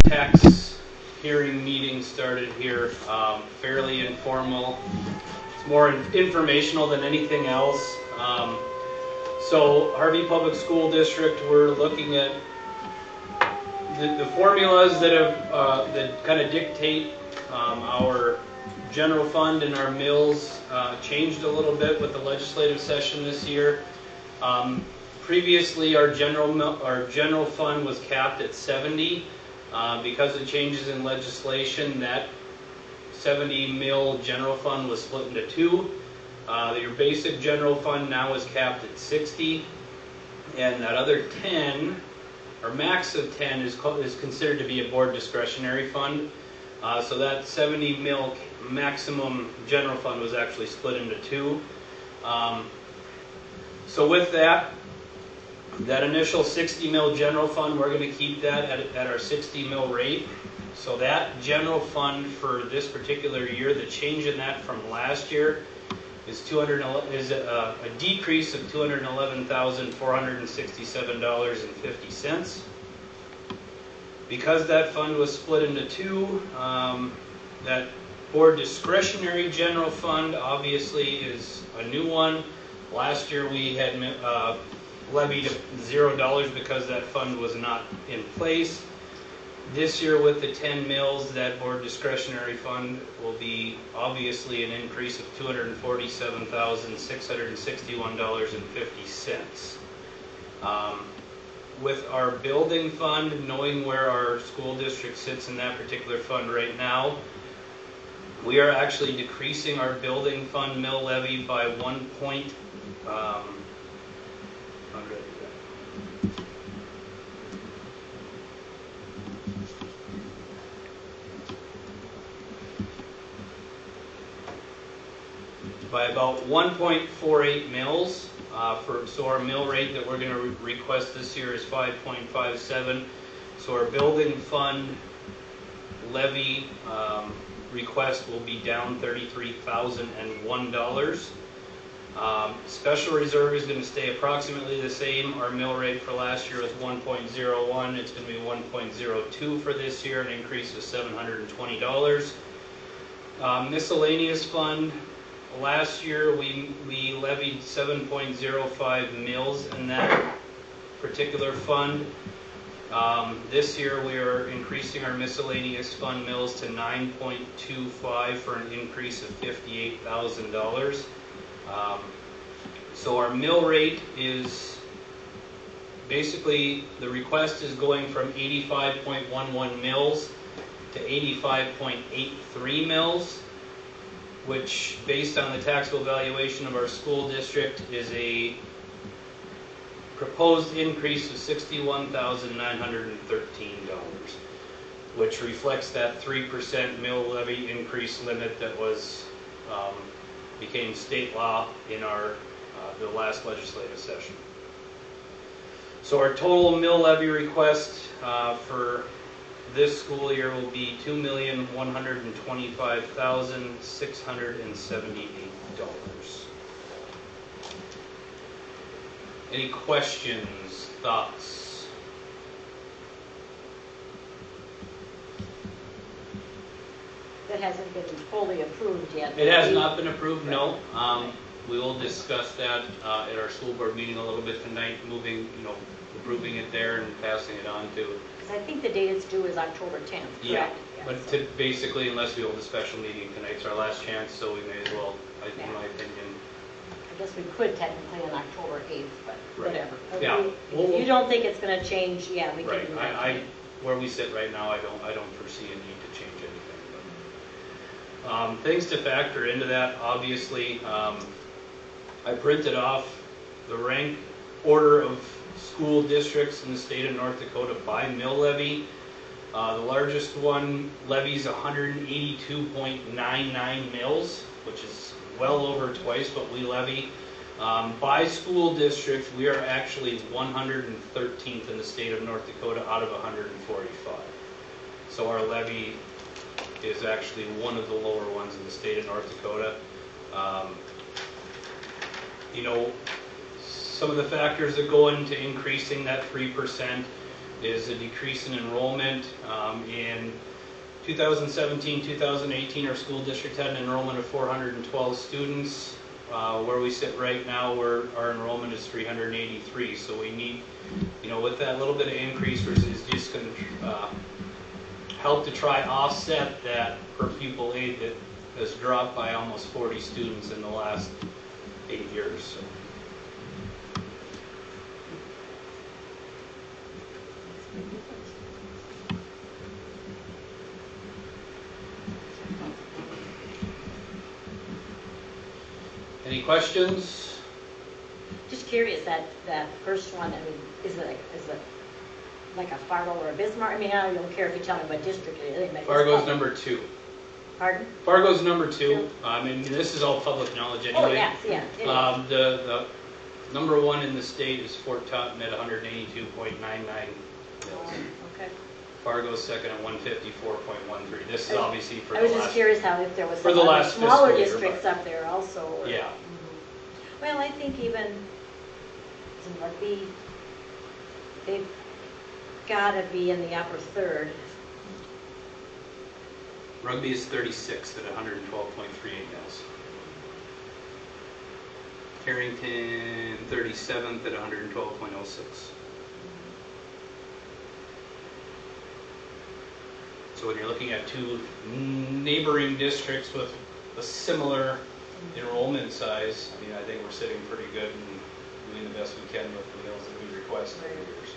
tax hearing meeting started here, fairly informal. It's more informational than anything else. So Harvey Public School District, we're looking at the formulas that have that kind of dictate our general fund and our mills changed a little bit with the legislative session this year. Previously, our general fund was capped at 70. Because of changes in legislation, that 70 mil general fund was split into two. Your basic general fund now is capped at 60, and that other 10, or max of 10, is considered to be a board discretionary fund. So that 70 mil maximum general fund was actually split into two. So with that initial 60 mil general fund, we're going to keep that at our 60 mil rate. So that general fund for this particular year, the change in that from last year is a decrease of $211,467.50. Because that fund was split into two, that board discretionary general fund obviously is a new one. Last year we had levied $0 because that fund was not in place. This year with the 10 mills, that board discretionary fund will be obviously an increase of $247,661.50. With our building fund, knowing where our school district sits in that particular fund right now, we are actually decreasing our building fund mill levy by about 1.48 mils. So our mill rate that we're going to request this year is 5.57. So our building fund levy request will be down $33,001. Special reserve is going to stay approximately the same. Our mill rate for last year was 1.01. It's going to be 1.02 for this year, an increase of $720. Miscellaneous fund, last year we levied 7.05 mils in that particular fund. This year we are increasing our miscellaneous fund mills to 9.25 for an increase of $58,000. So our mill rate is basically, the request is going from 85.11 mils to 85.83 mils, which based on the taxable valuation of our school district is a proposed increase of $61,913, which reflects that 3% mill levy increase limit that was became state law in our the last legislative session. So our total mill levy request for this school year will be $2,125,678. Any questions, thoughts? That hasn't been fully approved yet. It has not been approved, no. We will discuss that at our school board meeting a little bit tonight, approving it there and passing it on to. I think the date it's due is October 10th, correct? Yeah, but basically, unless we hold a special meeting, tonight's our last chance, so we may as well, in my opinion. I guess we could technically on October 8th, but whatever. Yeah. If you don't think it's going to change, yeah, we can right. do that. Where we sit right now, I don't foresee a need to change anything. But, things to factor into that, obviously, I printed off the rank order of school districts in the state of North Dakota by mill levy. The largest one levies 182.99 mills, which is well over twice what we levy. By school district, we are actually 113th in the state of North Dakota out of 145. So our levy is actually one of the lower ones in the state of North Dakota. Some of the factors that go into increasing that 3%, is a decrease in enrollment. In 2017, 2018, our school district had an enrollment of 412 students. Where we sit right now, our enrollment is 383. So we need, with that little bit of increase, is just going to help to try offset that per pupil aid that has dropped by almost 40 students in the last 8 years. So. Any questions? Just curious, that first one, I mean, is it like a Fargo or a Bismarck? I mean, I don't care if you tell me what district it is. Fargo's number 2. Pardon? Fargo's number 2. I mean, this is all public knowledge anyway. Oh, yes, yeah. The number 1 in the state is Fort Totten at 182.99 mils. Okay. Fargo's second at 154.13. This is obviously for the last. I was just curious how if there was for some the other last smaller fiscal year, districts up there also. Or, yeah. Mm-hmm. Well, I think even in rugby, they've got to be in the upper third. Rugby is 36th at 112.38 mils. Carrington 37th at 112.06. So when you're looking at 2 neighboring districts with a similar enrollment size, I mean, I think we're sitting pretty good and doing the best we can with the meals that we request every year. So.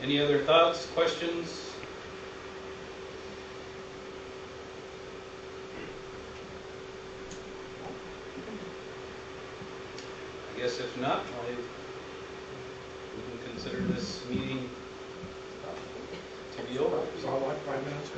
Any other thoughts, questions? I guess if not, we can consider this meeting to be over. It's all like 5 minutes.